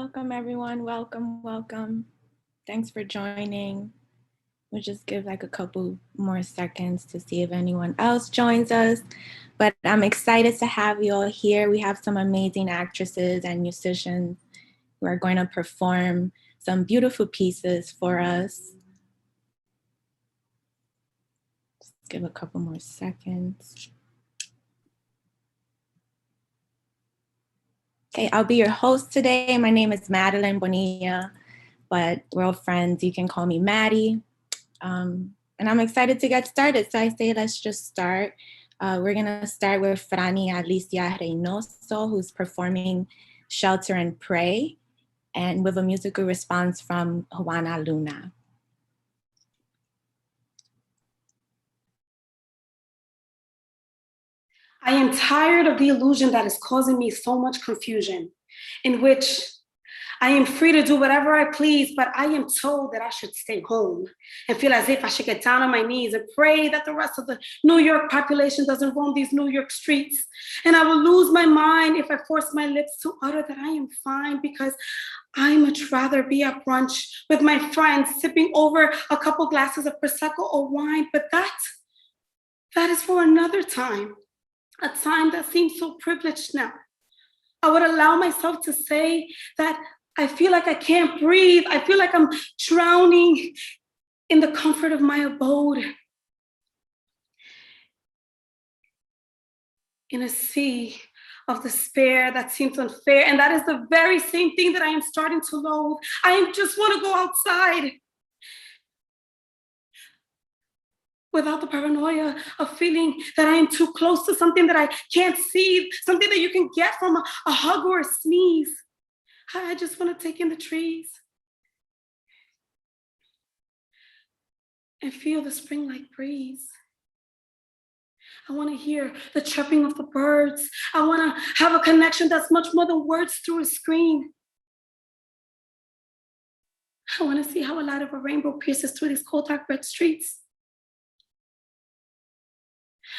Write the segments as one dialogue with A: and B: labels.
A: Welcome, everyone. Welcome, welcome. Thanks for joining. We'll just give like a couple more seconds to see if anyone else joins us. But I'm excited to have you all here. We have some amazing actresses and musicians who are going to perform some beautiful pieces for us. Just give a couple more seconds. Okay, I'll be your host today. My name is Madelyn Bonilla, but we're all friends. You can call me Maddie. And I'm excited to get started. So I say let's just start. We're gonna start with Franny, Alicia, Reynoso, who's performing Shelter and Pray, and with a musical response from Juana Luna.
B: I am tired of the illusion that is causing me so much confusion, in which I am free to do whatever I please, but I am told that I should stay home and feel as if I should get down on my knees and pray that the rest of the New York population doesn't roam these New York streets. And I will lose my mind if I force my lips to utter that I am fine, because I much rather be at brunch with my friends, sipping over a couple glasses of Prosecco or wine, but that is for another time. A time that seems so privileged now. I would allow myself to say that I feel like I can't breathe. I feel like I'm drowning in the comfort of my abode, in a sea of despair that seems unfair. And that is the very same thing that I am starting to loathe. I just want to go outside, without the paranoia of feeling that I am too close to something that I can't see, something that you can get from a hug or a sneeze. I just want to take in the trees and feel the spring-like breeze. I want to hear the chirping of the birds. I want to have a connection that's much more than words through a screen. I want to see how a light of a rainbow pierces through these cold, dark red streets.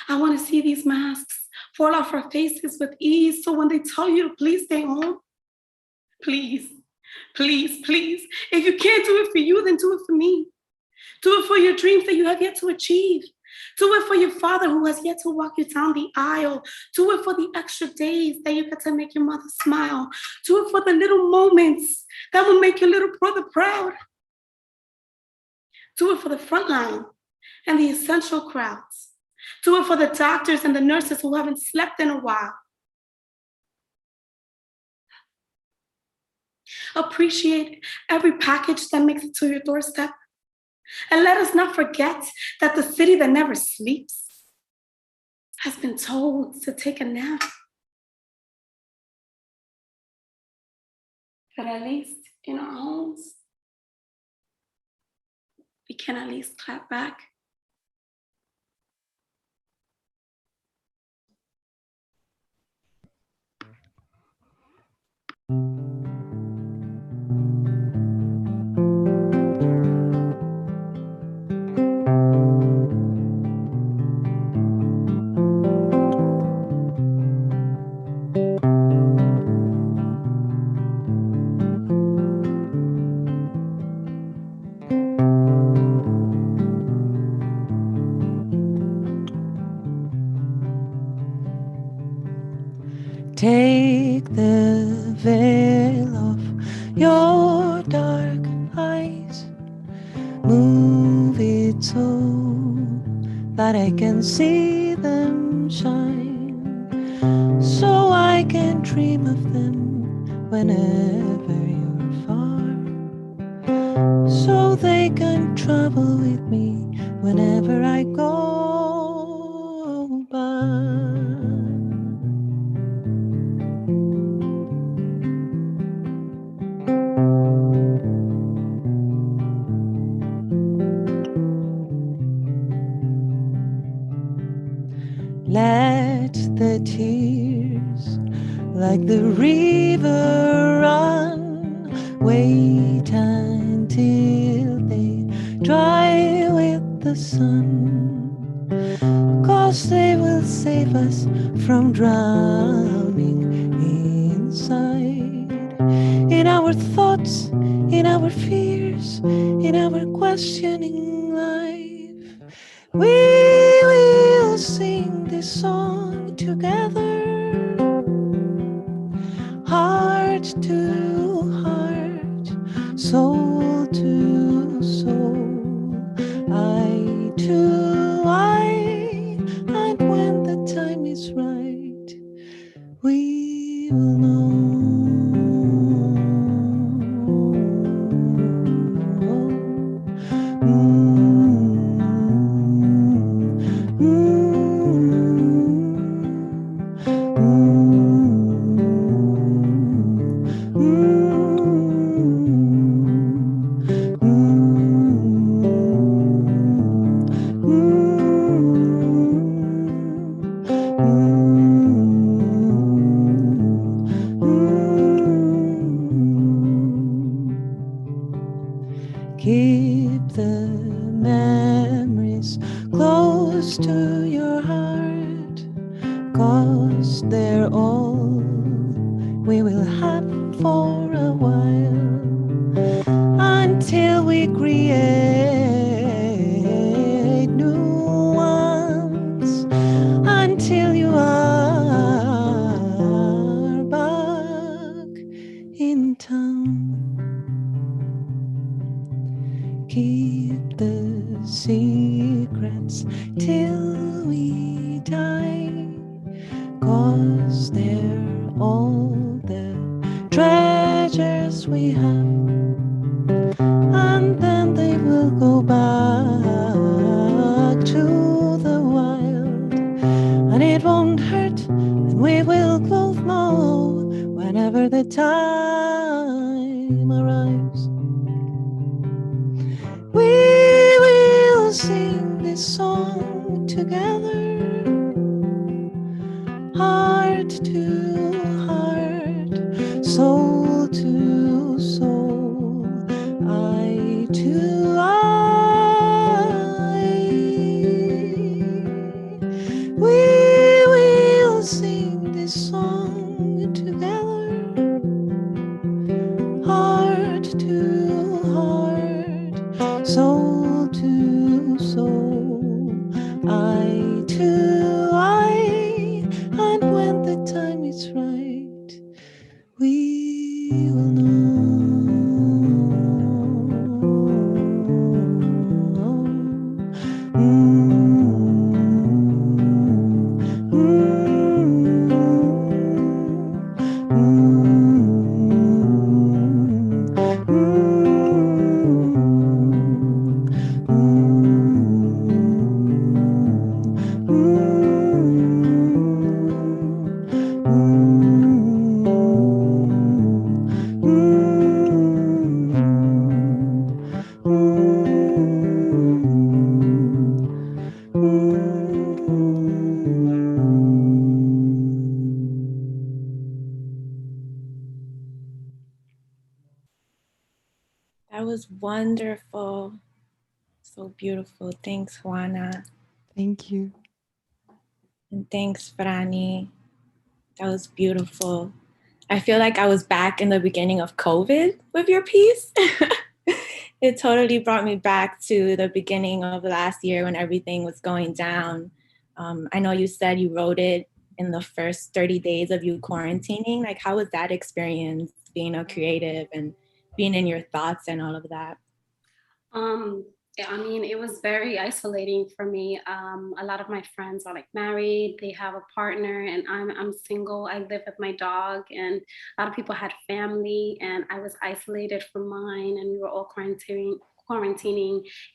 B: I want to see these masks fall off our faces with ease, so when they tell you to please stay home, please, please, please. If you can't do it for you, then do it for me. Do it for your dreams that you have yet to achieve. Do it for your father who has yet to walk you down the aisle. Do it for the extra days that you get to make your mother smile. Do it for the little moments that will make your little brother proud. Do it for the front line and the essential crowds. Do it for the doctors and the nurses who haven't slept in a while. Appreciate every package that makes it to your doorstep. And let us not forget that the city that never sleeps has been told to take a nap. But at least in our homes, we can at least clap back.
C: Take the veil off your dark eyes, move it so that I can see them shine, so I can dream of them whenever you're far, so they can travel with me whenever I go by. Let the tears like the river run, wait until they dry with the sun, 'cause they will save us from drowning inside, in our our thoughts, in our fears, in our questioning life. We will sing this song together, heart to heart, soul to soul, eye to eye, and when the time is right, we will know. Keep the memories close to your heart, 'cause they're all we will have for a while, until we create new ones, until you are back in town. Keep the secrets till we die, 'cause they're all the treasures we have, and then they will go back to the wild, and it won't hurt, and we will both know whenever the time arrives. We will sing this song together, heart to heart, soul to soul, eye to eye. We will sing this song together, heart to heart, soul to soul, eye to eye, and when the time is right, we will know.
A: That was wonderful. So beautiful. Thanks, Juana.
C: Thank you.
A: And thanks, Franny. That was beautiful. I feel like I was back in the beginning of COVID with your piece. It totally brought me back to the beginning of last year when everything was going down. I know you said you wrote it in the first 30 days of you quarantining. Like, how was that experience being a creative and being in your thoughts and all of that?
B: I mean, it was very isolating for me. A lot of my friends are like married, they have a partner, and I'm single. I live with my dog, and a lot of people had family, and I was isolated from mine, and we were all quarantining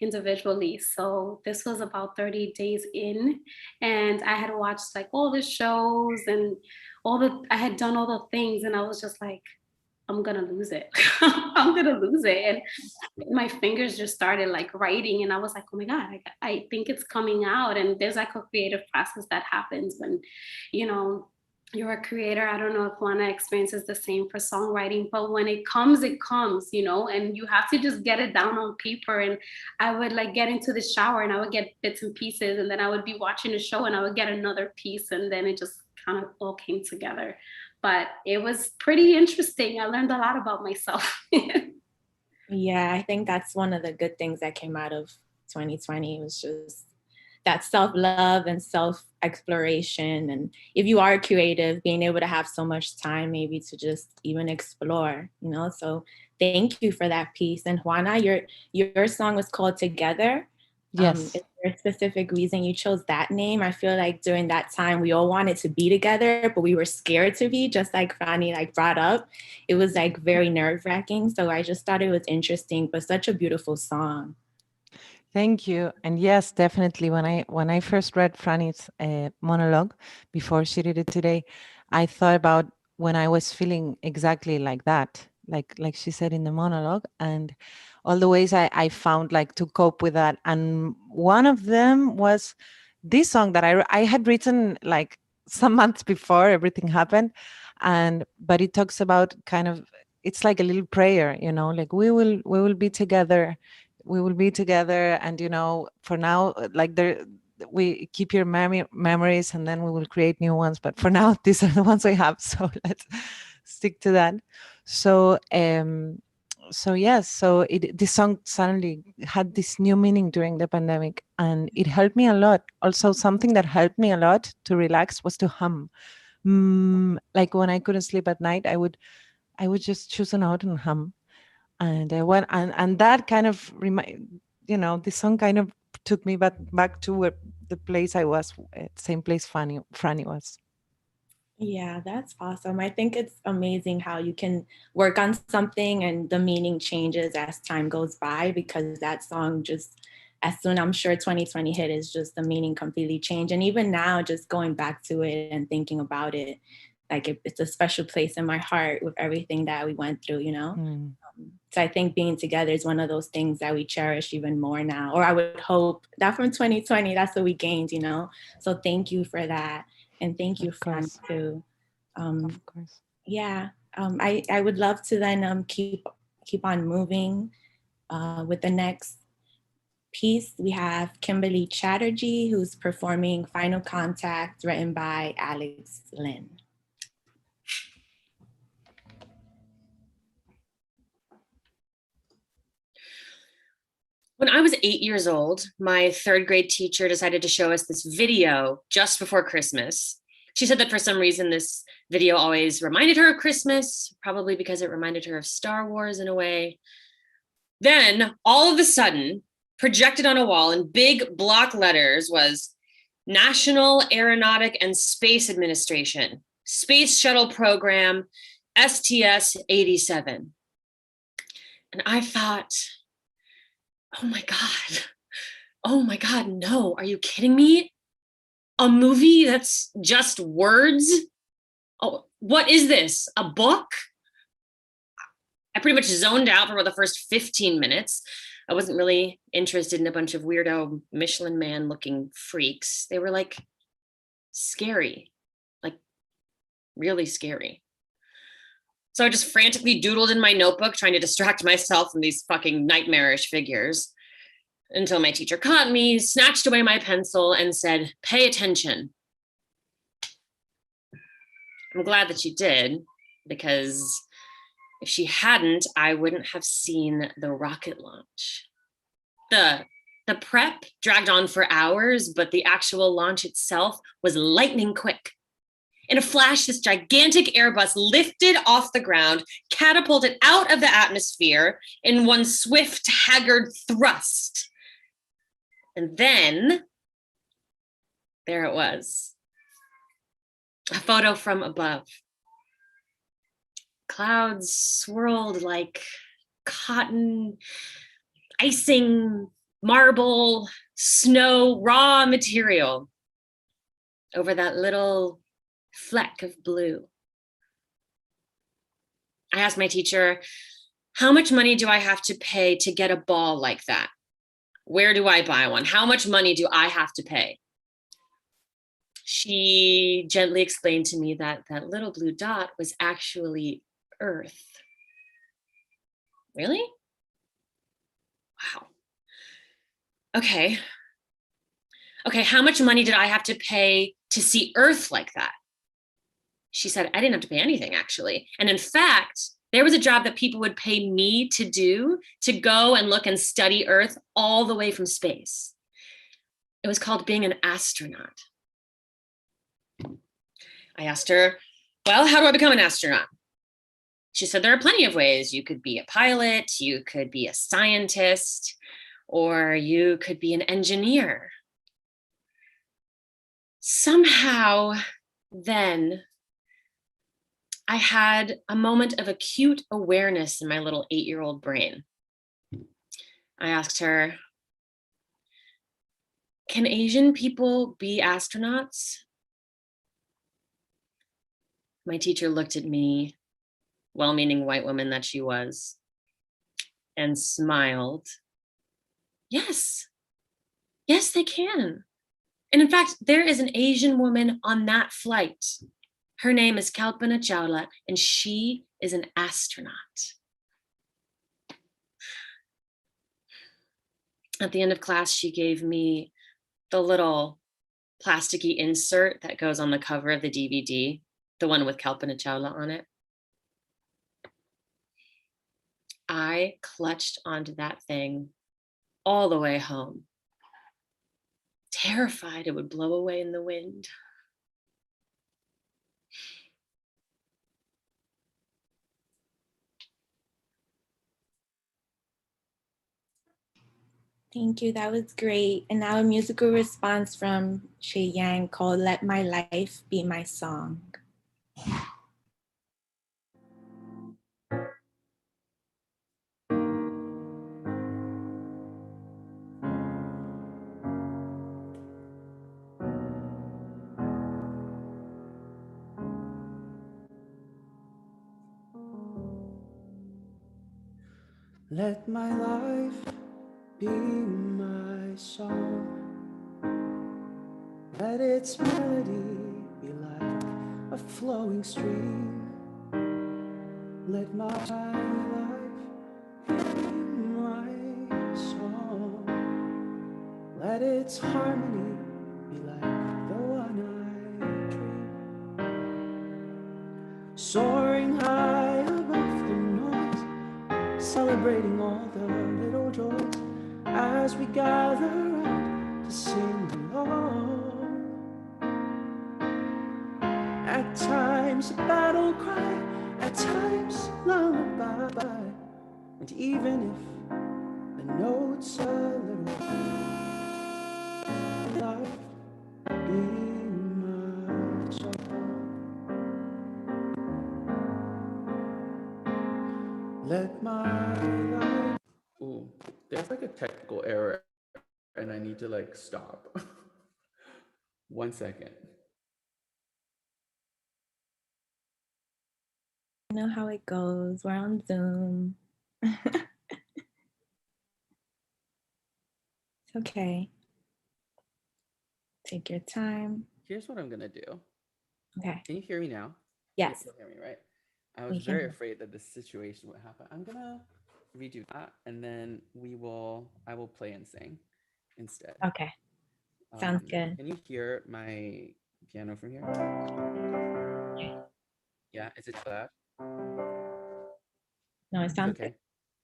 B: individually. So this was about 30 days in, and I had watched like all the shows and I had done all the things, and I was just like, I'm gonna lose it. I'm gonna lose it. And my fingers just started like writing, and I was like, oh my God, I think it's coming out. And there's like a creative process that happens when, you know, you're a creator. I don't know if Juana experiences the same for songwriting, but when it comes, you know, and you have to just get it down on paper. And I would like get into the shower and I would get bits and pieces, and then I would be watching a show and I would get another piece, and then it just kind of all came together. but it was pretty interesting. I learned a lot about myself.
A: Yeah, I think that's one of the good things that came out of 2020 was just that self-love and self-exploration. And if you are creative, being able to have so much time maybe to just even explore, you know? So thank you for that piece. And Juana, your song was called Together.
C: Yes.
A: Is there a specific reason you chose that name? I feel like during that time we all wanted to be together, but we were scared to be, just like Franny like brought up. It was like very nerve-wracking. So I just thought it was interesting, but such a beautiful song.
C: Thank you. And yes, definitely. When I first read Franny's monologue before she did it today, I thought about when I was feeling exactly like that, like she said in the monologue, and all the ways I found like to cope with that. And one of them was this song that I had written like some months before everything happened, but it talks about kind of, it's like a little prayer, you know, like we will be together, we will be together, and you know, for now, like there, we keep your memories and then we will create new ones, but for now these are the ones we have, so let's stick to that. So yes, so this song suddenly had this new meaning during the pandemic, and it helped me a lot. Also, something that helped me a lot to relax was to hum. Like when I couldn't sleep at night, I would just choose a note and hum. And I went, and that kind of this song kind of took me back to where the place I was, same place Franny was.
A: Yeah, that's awesome. I think it's amazing how you can work on something and the meaning changes as time goes by, because that song just, as soon I'm sure 2020 hit, is just the meaning completely changed. And even now, just going back to it and thinking about it, like it's a special place in my heart with everything that we went through, you know? So I think being together is one of those things that we cherish even more now, or I would hope that from 2020, that's what we gained, you know? So thank you for that. And thank you,
C: Of
A: Fran,
C: course.
A: too.
C: Of course.
A: Yeah, I would love to then keep on moving with the next piece. We have Kimberly Chatterjee, who's performing Final Contact, written by Alex Lynn.
D: When I was 8 years old, my third grade teacher decided to show us this video just before Christmas. She said that for some reason, this video always reminded her of Christmas, probably because it reminded her of Star Wars in a way. Then all of a sudden, projected on a wall in big block letters was National Aeronautic and Space Administration, Space Shuttle Program, STS-87. And I thought, oh my God, no, are you kidding me? A movie that's just words? Oh, what is this? A book? I pretty much zoned out for about the first 15 minutes. I wasn't really interested in a bunch of weirdo Michelin man looking freaks. They were like scary, like really scary. So I just frantically doodled in my notebook, trying to distract myself from these fucking nightmarish figures, until my teacher caught me, snatched away my pencil, and said, "Pay attention." I'm glad that she did, because if she hadn't, I wouldn't have seen the rocket launch. The prep dragged on for hours, but the actual launch itself was lightning quick. In a flash, this gigantic Airbus lifted off the ground, catapulted out of the atmosphere in one swift, haggard thrust. And then there it was, a photo from above. Clouds swirled like cotton, icing, marble, snow, raw material over that little fleck of blue. I asked my teacher, how much money do I have to pay to get a ball like that? Where do I buy one? How much money do I have to pay? She gently explained to me that that little blue dot was actually Earth. Really? Wow. Okay, how much money did I have to pay to see Earth like that? She said, I didn't have to pay anything, actually. And in fact, there was a job that people would pay me to do, to go and look and study Earth all the way from space. It was called being an astronaut. I asked her, well, how do I become an astronaut? She said, there are plenty of ways. You could be a pilot, you could be a scientist, or you could be an engineer. Somehow, then, I had a moment of acute awareness in my little 8-year-old brain. I asked her, can Asian people be astronauts? My teacher looked at me, well-meaning white woman that she was, and smiled. Yes, yes, they can. And in fact, there is an Asian woman on that flight. Her name is Kalpana Chawla, and she is an astronaut. At the end of class, she gave me the little plasticky insert that goes on the cover of the DVD, the one with Kalpana Chawla on it. I clutched onto that thing all the way home, terrified it would blow away in the wind.
A: Thank you, that was great. And now a musical response from Cheeyang called Let My Life Be My Song.
E: Let my life be my song. Let its melody be like a flowing stream. Let my life be my song. Let its harmony be like the one I dream. Soaring high above the noise, celebrating all the little joys as we gather round to sing along. At times a battle cry, at times lullaby, and even if the notes a little life be my song. Let my life. Ooh, there's like a technical error and I need to like stop. 1 second.
A: I know how it goes. We're on Zoom. It's okay. Take your time.
E: Here's what I'm gonna do.
A: Okay.
E: Can you hear me now?
A: Yes.
E: You can hear me, right? I was very afraid that this situation would happen. I'm gonna redo that and then I will play and sing instead.
A: Okay. Sounds good.
E: Can you hear my piano from here? Yeah, is it loud?
A: No, it sounds
E: okay.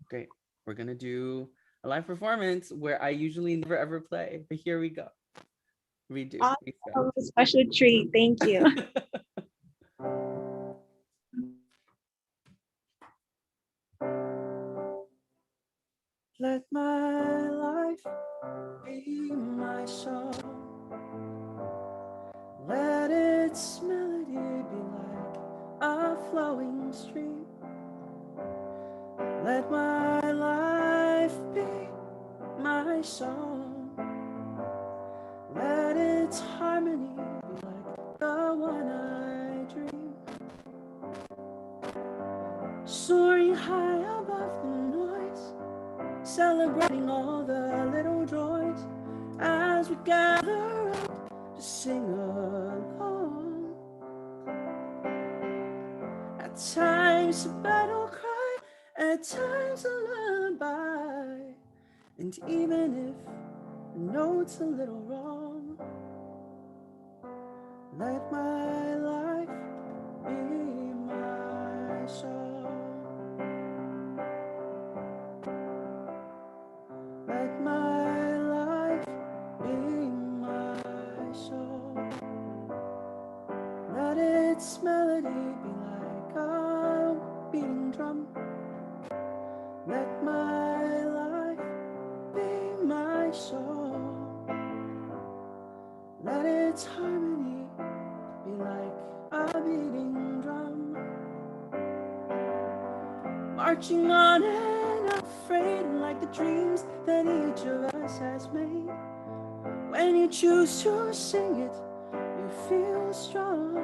E: Great. We're gonna do a live performance where I usually never ever play, but here we go. Redo.
A: Oh, a special treat. Thank you.
E: Let my life be my song. Let its melody be like a flowing stream. Let my life be my song. Let its harmony be like the one I dream. Soaring high above the noise, celebrating all the little joys as we gather up to sing along. At times a battle cry, at times a lullaby, and even if the note's a little wrong, let my life my life be my song. Let its melody be like a beating drum. Let my life be my song. Let its harmony be like a beating drum. Marching on and unafraid, like the dreams that each of us has made. When you choose to sing it, you feel strong.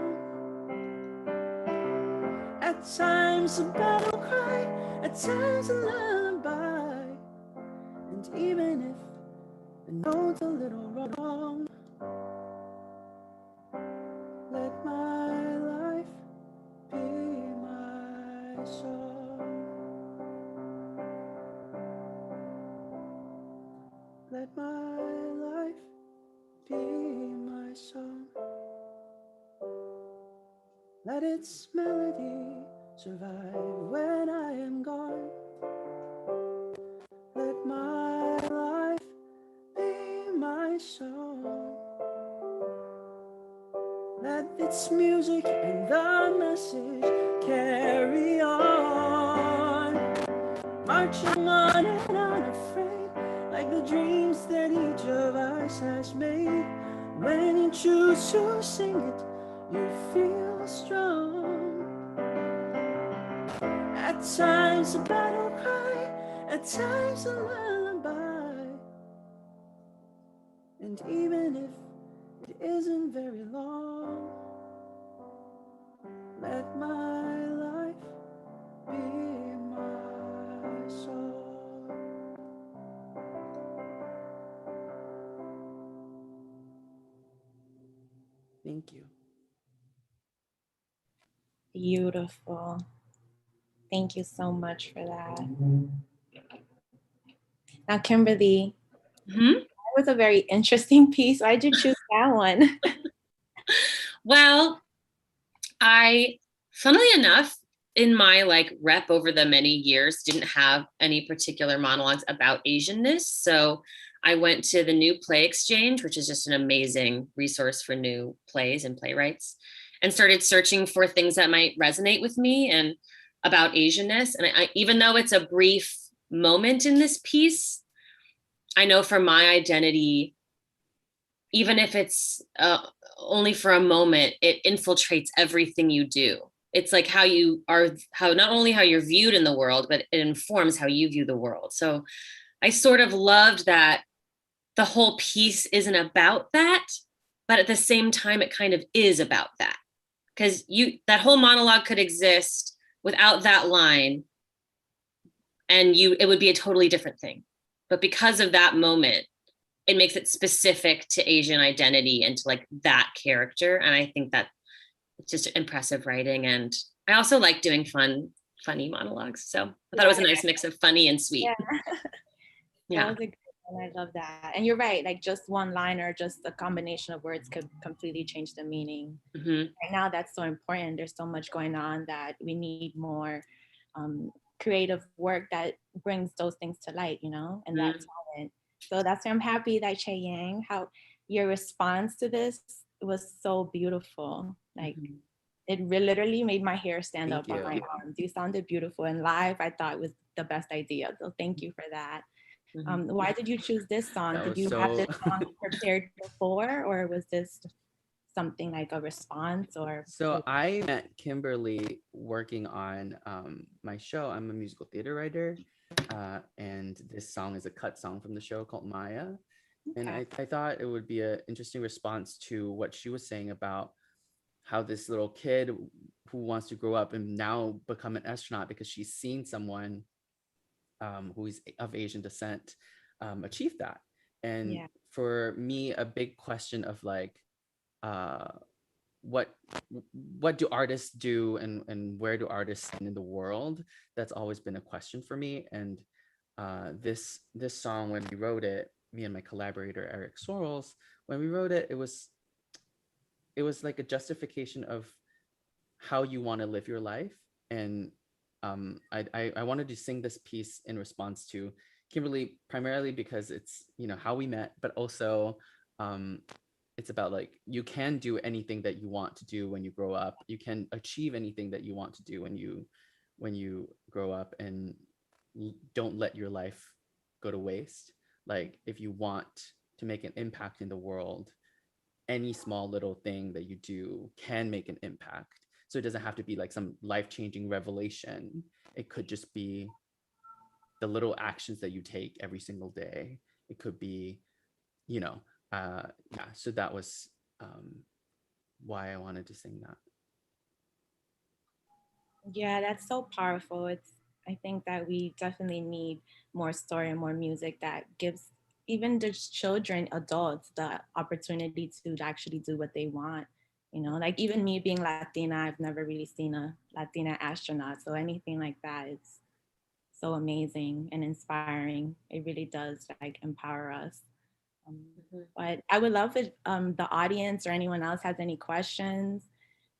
E: At times a battle cry, at times a lullaby. And even if the note's a little wrong, let my life be my song. Let my life be my song. Let its melody survive when I am gone. Let my life be my song. Let its music and the message carry on. Marching on and unafraid, like the dreams that each of us has made. When you choose to sing it, you feel strong. At times a battle cry, at times a lullaby. And even if it isn't very long, let my life be my song. Thank you.
A: Beautiful. Thank you so much for that. Now, Kimberly, that was a very interesting piece. Why did you choose that one?
D: Well, funnily enough, in my rep over the many years, didn't have any particular monologues about Asianness. So I went to the New Play Exchange, which is just an amazing resource for new plays and playwrights, and started searching for things that might resonate with me and about Asianness. And even though it's a brief moment in this piece, I know for my identity, even if it's only for a moment, it infiltrates everything you do. It's like how not only how you're viewed in the world, but it informs how you view the world. So I sort of loved that the whole piece isn't about that, but at the same time, it kind of is about that. Because that whole monologue could exist without that line, and it would be a totally different thing. But because of that moment, it makes it specific to Asian identity and to that character. And I think that it's just impressive writing. And I also like doing funny monologues. So I thought it was a nice mix of funny and sweet.
A: Yeah. That was a good one. I love that. And you're right, just one line or just a combination of words could completely change the meaning. Right now, that's so important. There's so much going on that we need more creative work that brings those things to light, and that talent. So that's why I'm happy that Cheeyang, how your response to this was so beautiful. It literally made my hair stand up on my arms. You sounded beautiful, and live I thought was the best idea. So thank you for that. Why did you choose this song? Did you have this song prepared before, or was this something like a response? Or
F: so I met Kimberly working on my show. I'm a musical theater writer, and this song is a cut song from the show called Maya. And I thought it would be an interesting response to what she was saying about how this little kid who wants to grow up and now become an astronaut because she's seen someone who is of Asian descent achieve that. And for me, a big question of what do artists do and where do artists stand in the world? That's always been a question for me. And this song, when we wrote it, me and my collaborator Eric Sorrells, when we wrote it, it was like a justification of how you want to live your life. And I wanted to sing this piece in response to Kimberly primarily because it's, you know, how we met, but also it's about like, you can do anything that you want to do when you grow up. You can achieve anything that you want to do when you grow up, and don't let your life go to waste. Like, if you want to make an impact in the world, any small little thing that you do can make an impact. So it doesn't have to be like some life-changing revelation. It could just be the little actions that you take every single day. It could be, you know, yeah. So that was why I wanted to sing that.
A: Yeah, that's so powerful. I think that we definitely need more story and more music that gives even the children, adults, the opportunity to actually do what they want. You know, like even me being Latina, I've never really seen a Latina astronaut. So anything like that, it's so amazing and inspiring. It really does like empower us. But I would love if the audience or anyone else has any questions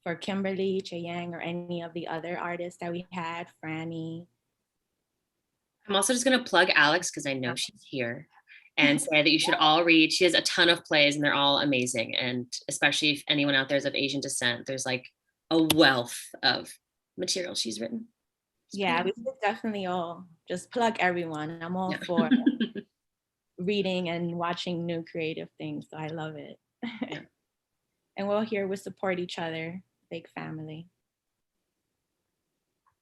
A: for Kimberly, Cheeyang, or any of the other artists that we had, Franny.
D: I'm also just going to plug Alex because I know she's here, and say that you should all read. She has a ton of plays and they're all amazing. And especially if anyone out there is of Asian descent, there's like a wealth of material she's written.
A: Yeah, we should definitely all just plug everyone. I'm all for reading and watching new creative things. So I love it.
D: Yeah.
A: And we'll here, we support each other, big family.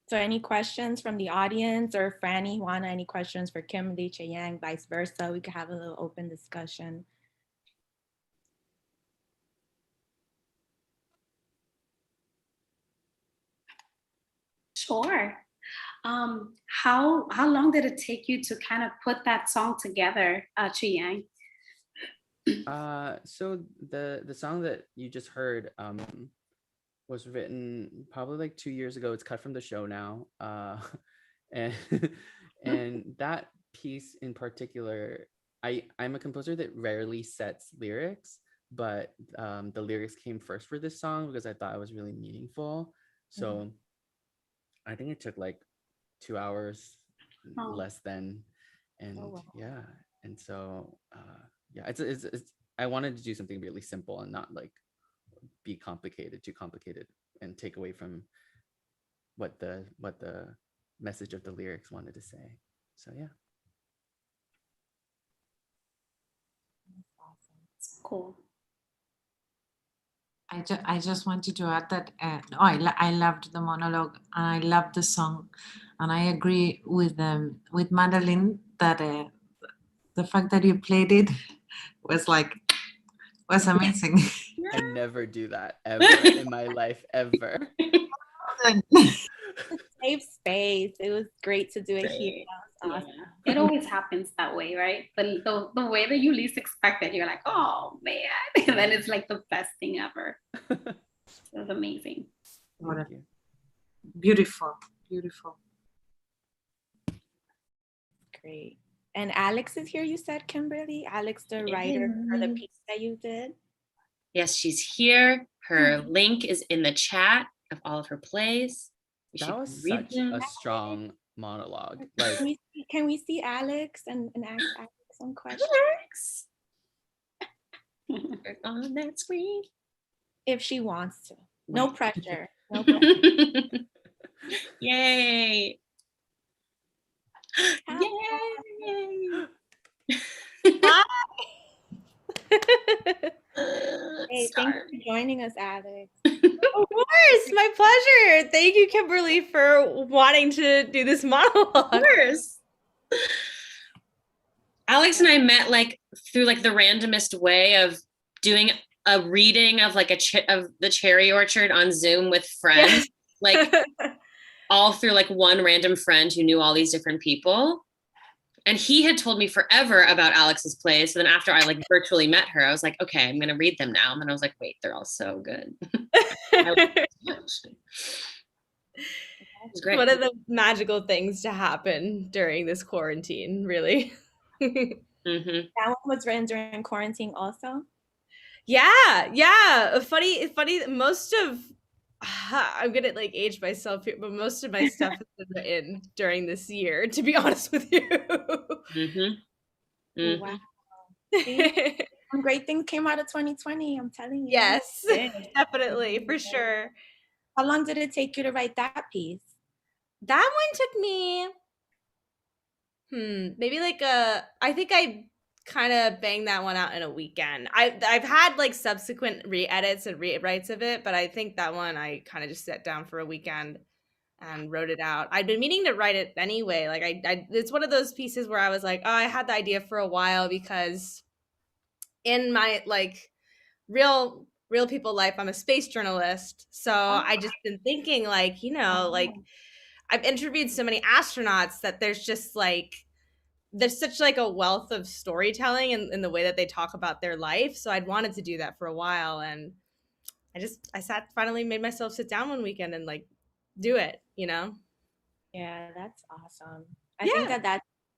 A: So any questions from the audience, or Franny, Juana, any questions for Kimberly, Cheeyang, vice versa? We could have a little open discussion.
B: Sure. How long did it take you to kind of put that song together, Cheeyang?
F: So the song that you just heard was written probably like 2 years ago. It's cut from the show now. And and that piece in particular, I'm a composer that rarely sets lyrics, but the lyrics came first for this song because I thought it was really meaningful. So I think it took like 2 hours less than, and yeah. And so yeah, it's I wanted to do something really simple and not like be too complicated and take away from what the message of the lyrics wanted to say. So yeah.
B: Cool.
C: I just wanted to add that I loved the monologue and I loved the song, and I agree with Madelyn that the fact that you played it was amazing.
F: I never do that ever in my life, ever.
A: Safe space. It was great to do it here. That was awesome.
B: Yeah. It always happens that way, right? The way that you least expect it, you're like, oh man, and then it's like the best thing ever. It was amazing.
C: Beautiful.
A: Great. And Alex is here, you said, Kimberly? Alex, the writer for the piece that you did?
D: Yes, she's here. Her link is in the chat of all of her plays.
F: That was such a strong monologue. Like,
A: can we see Alex and ask Alex some questions?
D: On that screen.
A: If she wants to. No pressure. No pressure.
D: Yay.
A: Yay. Hey, thank you for joining us, Alex.
G: Of course, my pleasure. Thank you, Kimberly, for wanting to do this monologue.
D: Of course. Alex and I met like through like the randomest way of doing a reading of like of the Cherry Orchard on Zoom with friends, like all through like one random friend who knew all these different people. And he had told me forever about Alex's plays. So then after I like virtually met her, I was like, okay, I'm going to read them now. And then I was like, wait, they're all so good. It's great.
G: One of the magical things to happen during this quarantine, really.
A: That one was written during quarantine also?
G: Yeah. Funny. Most of I'm gonna like age myself here, but most of my stuff has been written during this year, to be honest with you.
A: Wow. See? Some great things came out of 2020, I'm telling you.
G: Yes, definitely, for sure.
A: How long did it take you to write that piece?
G: That one took me, maybe like I think I kind of banged that one out in a weekend. I've had like subsequent re-edits and rewrites of it, but I think that one I kind of just sat down for a weekend and wrote it out. I'd been meaning to write it anyway. Like I it's one of those pieces where I was like, oh, I had the idea for a while because in my like real people life, I'm a space journalist. So I just been thinking like, like I've interviewed so many astronauts that there's just like there's such like a wealth of storytelling in the way that they talk about their life. So I'd wanted to do that for a while, and finally made myself sit down one weekend and like do it,
A: Yeah, that's awesome. I think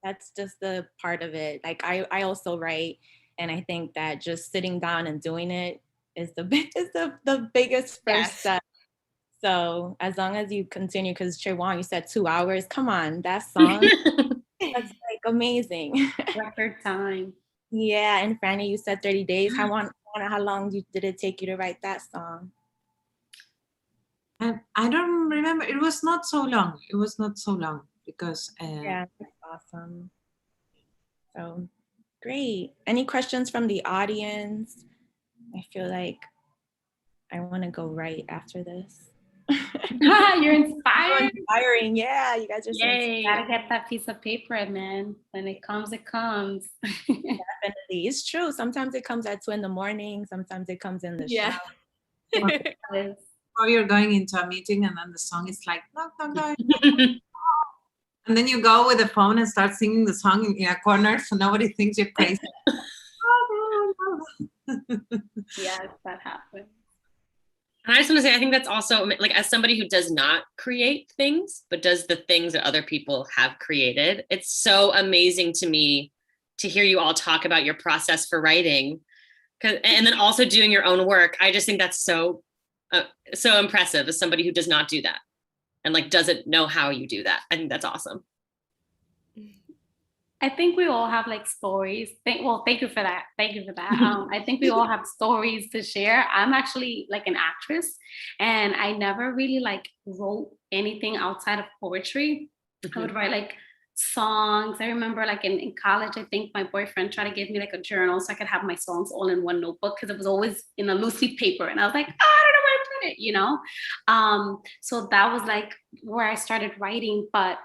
A: that's just the part of it. Like I also write, and I think that just sitting down and doing it is the biggest first step. So as long as you continue, because Cheeyang, you said 2 hours. Come on, that song, that's like amazing.
B: Record time.
A: Yeah, and Franny, you said 30 days. How long did it take you to write that song?
H: I don't remember. It was not so long. It was not so long because.
A: Yeah, that's awesome. So great. Any questions from the audience? I feel like I want to go right after this.
B: You're inspired.
A: Inspiring, yeah. You guys are so
B: Yay. Gotta get that piece of paper, man. When it comes, it comes.
A: Definitely. It's true. Sometimes it comes at 2 a.m. Sometimes it comes in the shower.
H: Or you're going into a meeting and then the song is like, knock, knock, knock. And then you go with the phone and start singing the song in a corner so nobody thinks you're crazy.
B: Yes, that happens.
D: And I just want to say, I think that's also like, as somebody who does not create things, but does the things that other people have created, it's so amazing to me to hear you all talk about your process for writing, and then also doing your own work. I just think that's so impressive as somebody who does not do that and like doesn't know how you do that. I think that's awesome.
B: I think we all have like stories. Thank you for that. Thank you for that. I think we all have stories to share. I'm actually like an actress, and I never really like wrote anything outside of poetry. I would write like songs. I remember like in college, I think my boyfriend tried to give me like a journal so I could have my songs all in one notebook because it was always in a loose leaf paper. And I was like, oh, I don't know where to put it, So that was like where I started writing. But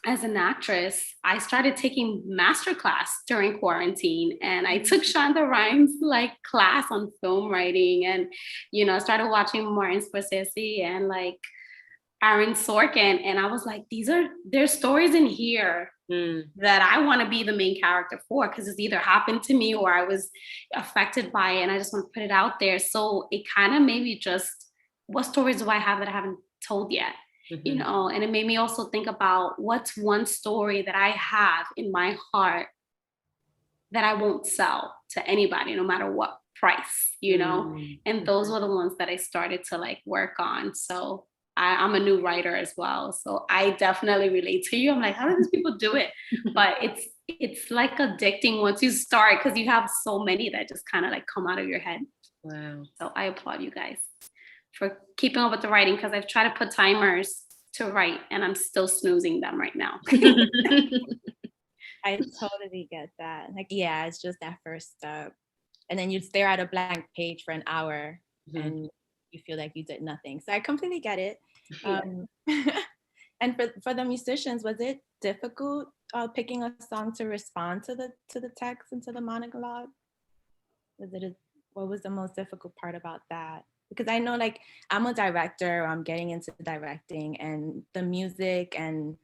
B: as an actress, I started taking masterclass during quarantine, and I took Shonda Rhimes like class on film writing, and started watching Martin Scorsese and like Aaron Sorkin, and I was like, there's stories in here that I want to be the main character for, because it's either happened to me or I was affected by it, and I just want to put it out there. So it kind of made me just, what stories do I have that I haven't told yet? And it made me also think about what's one story that I have in my heart that I won't sell to anybody, no matter what price, and those were the ones that I started to like work on. So I'm a new writer as well. So I definitely relate to you. I'm like, how do these people do it? But it's like addicting once you start, because you have so many that just kind of like come out of your head.
D: Wow.
B: So I applaud you guys for keeping up with the writing, because I've tried to put timers to write and I'm still snoozing them right now.
A: I totally get that. Like, yeah, it's just that first step. And then you stare at a blank page for an hour and you feel like you did nothing. So I completely get it. And for the musicians, was it difficult picking a song to respond to the text and to the monologue? What was the most difficult part about that? Because I know, like, I'm a director, I'm getting into directing, and the music and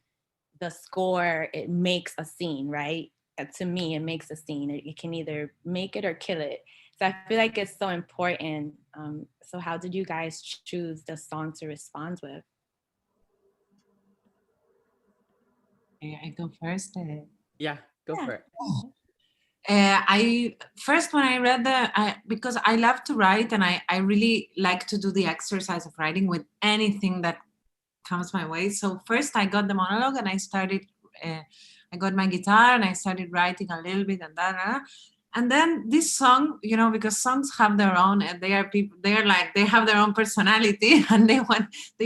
A: the score, it makes a scene, right? To me, it makes a scene. It can either make it or kill it. So I feel like it's so important. So how did you guys choose the song to respond with?
H: I go first.
F: Yeah, go for it.
H: I first when I read because I love to write and I really like to do the exercise of writing with anything that comes my way. So first I got the monologue and I started. I got my guitar and I started writing a little bit and that. And then this song, you know, because songs have their own, and they are people. They are like they have their own personality, and they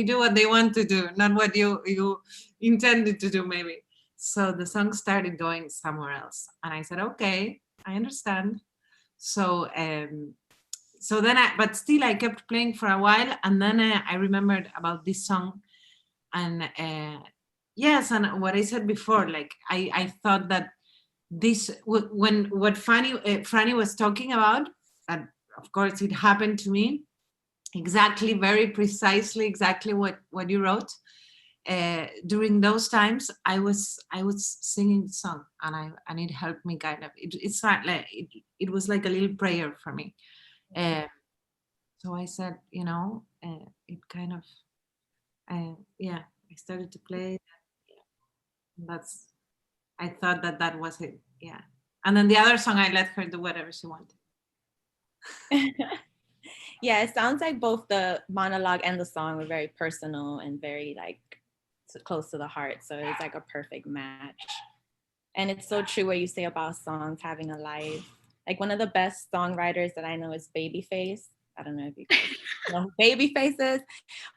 H: do what they want to do, not what you intended to do, maybe. So the song started going somewhere else, and I said, okay, I understand. So so then but still I kept playing for a while, and then I remembered about this song, and yes, and what I said before, like I thought that this when what Franny was talking about, that of course it happened to me exactly, very precisely, exactly what you wrote. During those times, I was singing the song, and it helped me kind of. It's not like it was like a little prayer for me. So I said, you know, it kind of, yeah. I started to play. That's. I thought that was it. Yeah. And then the other song, I let her do whatever she wanted.
A: Yeah, it sounds like both the monologue and the song were very personal and very like close to the heart. So it's like a perfect match. And it's so true what you say about songs having a life. Like one of the best songwriters that I know is Babyface. I don't know if you know who Babyface is,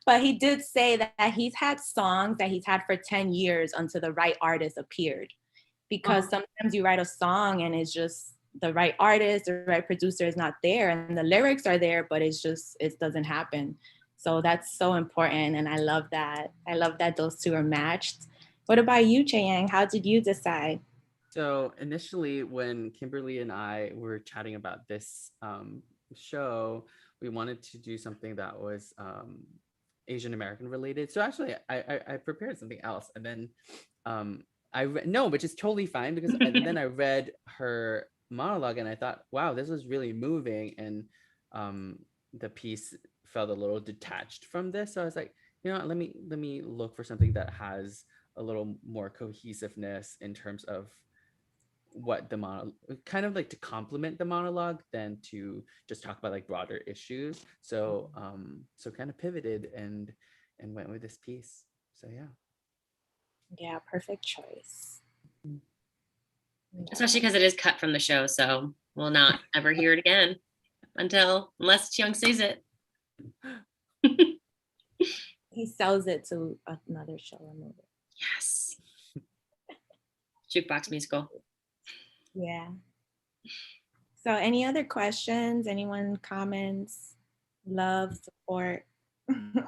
A: but he did say that he's had songs that he's had for 10 years until the right artist appeared. Because sometimes you write a song and it's just the right artist, the right producer is not there, and the lyrics are there, but it doesn't happen. So that's so important, and I love that. I love that those two are matched. What about you, Cheeyang? How did you decide?
F: So initially, when Kimberly and I were chatting about this show, we wanted to do something that was Asian American related. So actually, I prepared something else, and then which is totally fine, because and then I read her monologue and I thought, wow, this was really moving, and the piece felt a little detached from this. So I was like, you know, let me look for something that has a little more cohesiveness in terms of what the monologue, kind of like to complement the monologue than to just talk about like broader issues. So so kind of pivoted and went with this piece. So yeah.
A: Yeah, perfect choice.
D: Especially because it is cut from the show, so we'll not ever hear it again unless Cheeyang says it.
A: He sells it to another show or movie.
D: Yes. Jukebox musical.
A: Yeah. So any other questions? Anyone comments? Love, support?
H: I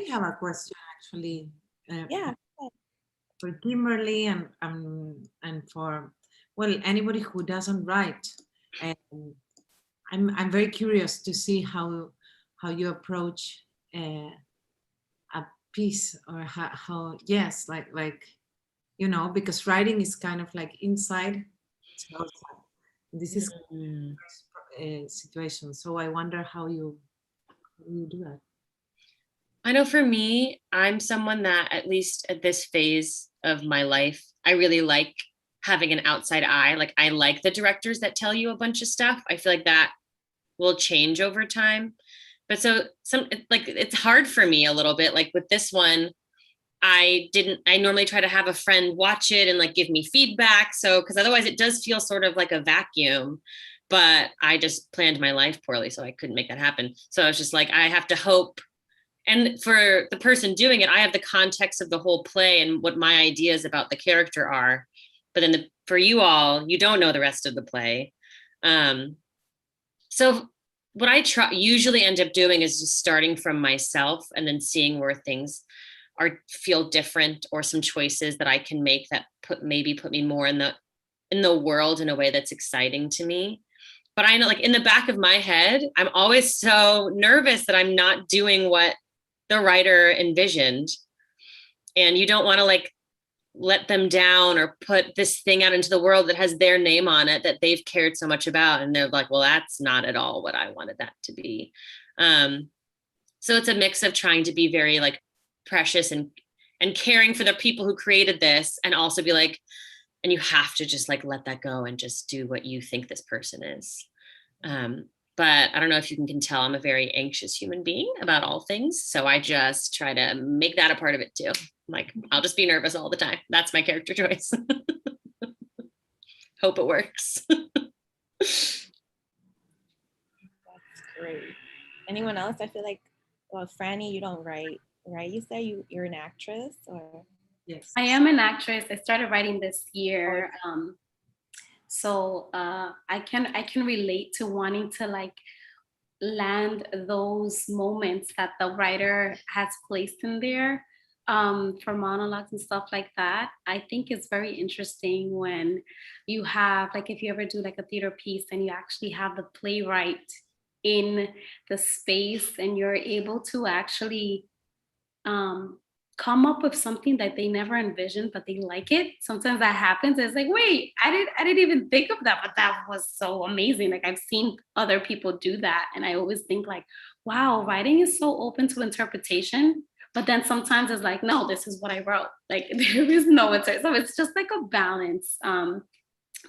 H: have a question actually.
A: Yeah.
H: For Kimberly and for anybody who doesn't write. I'm very curious to see how you approach a piece, or how yes, like you know, because writing is kind of like inside to outside. This is a situation, so I wonder how you do that.
D: I know for me, I'm someone that, at least at this phase of my life, I really like having an outside eye. Like I like the directors that tell you a bunch of stuff. I feel like that will change over time. But so it's hard for me a little bit. Like with this one, I normally try to have a friend watch it and like give me feedback. So, because otherwise it does feel sort of like a vacuum, but I just planned my life poorly, so I couldn't make that happen. So I was just like, I have to hope. And for the person doing it, I have the context of the whole play and what my ideas about the character are. But then for you all, you don't know the rest of the play. So what I usually end up doing is just starting from myself and then seeing where things feel different, or some choices that I can make that put me more in the world in a way that's exciting to me. But I know, like in the back of my head, I'm always so nervous that I'm not doing what the writer envisioned. And you don't want to like let them down or put this thing out into the world that has their name on it that they've cared so much about. And they're like, well, that's not at all what I wanted that to be. So it's a mix of trying to be very like precious and caring for the people who created this, and also be like, and you have to just like let that go and just do what you think this person is. But I don't know if you can tell, I'm a very anxious human being about all things. So I just try to make that a part of it too. Like, I'll just be nervous all the time. That's my character choice. Hope it works.
A: That's great. Anyone else? I feel like, well, Franny, you don't write, right? You say you're an actress, or?
H: Yes.
B: I am an actress. I started writing this year. So I can relate to wanting to like land those moments that the writer has placed in there for monologues and stuff like that. I think it's very interesting when you have, like, if you ever do like a theater piece and you actually have the playwright in the space and you're able to actually come up with something that they never envisioned, but they like it. Sometimes that happens. It's like, wait, I didn't even think of that, but that was so amazing. Like, I've seen other people do that. And I always think like, wow, writing is so open to interpretation. But then sometimes it's like, no, this is what I wrote. Like, there is no answer. So it's just like a balance.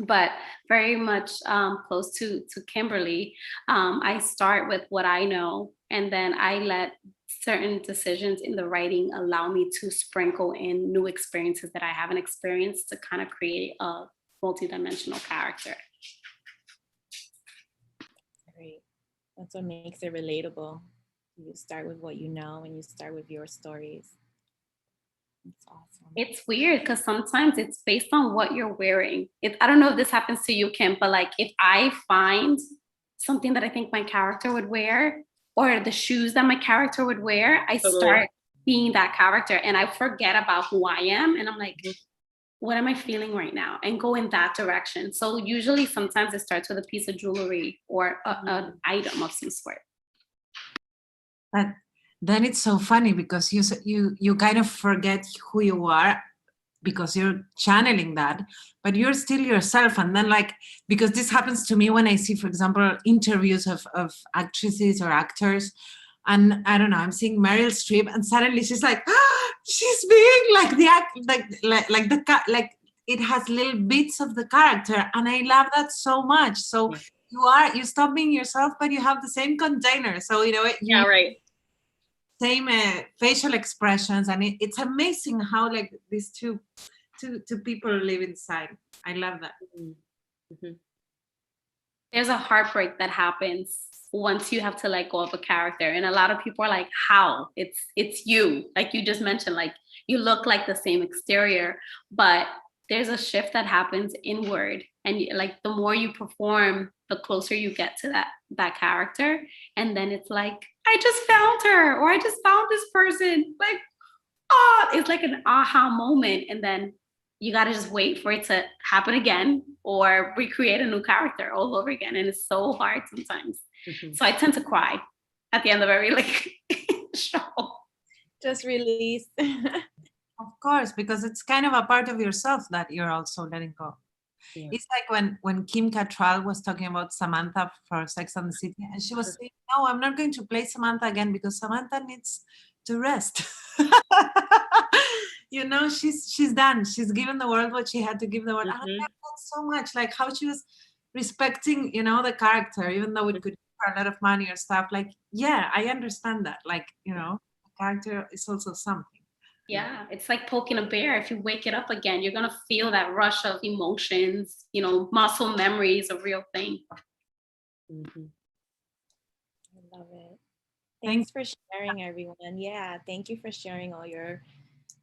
B: But very much close to Kimberly. I start with what I know, and then I let certain decisions in the writing allow me to sprinkle in new experiences that I haven't experienced to kind of create a multidimensional character.
A: Great. That's what makes it relatable. You start with what you know and you start with your stories. It's awesome.
B: It's weird because sometimes it's based on what you're wearing. I don't know if this happens to you, Kim, but like if I find something that I think my character would wear, or the shoes that my character would wear, I start being that character and I forget about who I am. And I'm like, what am I feeling right now? And go in that direction. So usually sometimes it starts with a piece of jewelry or an item of some sort.
H: But then it's so funny because you kind of forget who you are because you're channeling that, but you're still yourself. And then like, because this happens to me when I see, for example, interviews of actresses or actors, and I don't know, I'm seeing Meryl Streep and suddenly she's like, she's being like the act, like it has little bits of the character. And I love that so much. So you stop being yourself, but you have the same container. So, you know, same facial expressions, and it's amazing how like these two people live inside. I love that.
B: Mm-hmm. There's a heartbreak that happens once you have to let go of a character, and a lot of people are like, how? It's you, like you just mentioned, like you look like the same exterior, but there's a shift that happens inward, and like the more you perform, the closer you get to that character, and then it's like, I just found her, or I just found this person. Like, it's like an aha moment, and then you got to just wait for it to happen again or recreate a new character all over again, and it's so hard sometimes. Mm-hmm. So I tend to cry at the end of every like show.
A: Just release.
H: Of course, because it's kind of a part of yourself that you're also letting go. Yeah. It's like when Kim Cattrall was talking about Samantha for Sex and the City, and she was saying, no, I'm not going to play Samantha again because Samantha needs to rest. You know, she's done. She's given the world what she had to give the world. Mm-hmm. I love that so much, like how she was respecting, you know, the character, even though it could give her a lot of money or stuff. Like, yeah, I understand that. Like, you know, the character is also something.
B: Yeah, it's like poking a bear. If you wake it up again, you're gonna feel that rush of emotions, you know, muscle memories, a real thing.
A: Mm-hmm. I love it. Thanks for sharing, everyone. Yeah, thank you for sharing all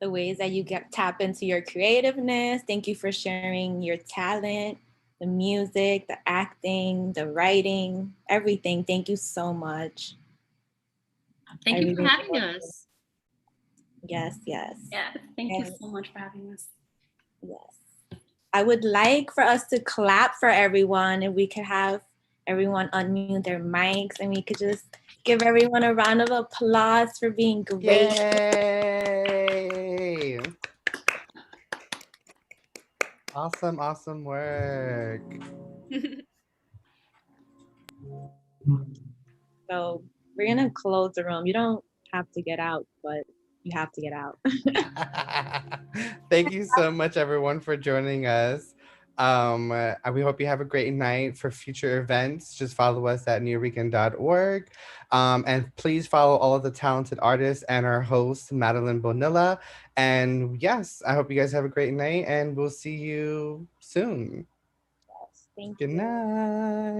A: the ways that you tap into your creativeness. Thank you for sharing your talent, the music, the acting, the writing, everything. Thank you so much.
D: Thank you for having us.
A: Yes.
B: Yeah, thank you so much for having us.
A: Yes. I would like for us to clap for everyone, and we could have everyone unmute their mics, and we could just give everyone a round of applause for being great.
F: Yay! Awesome work.
A: So we're gonna close the room. You don't have to get out, but you have to get out.
F: Thank you so much, everyone, for joining us. We hope you have a great night. For future events, just follow us at newweekend.org. And please follow all of the talented artists and our host, Madelyn Bonilla. And yes, I hope you guys have a great night, and we'll see you soon.
A: Yes, thank
F: Good
A: you.
F: night.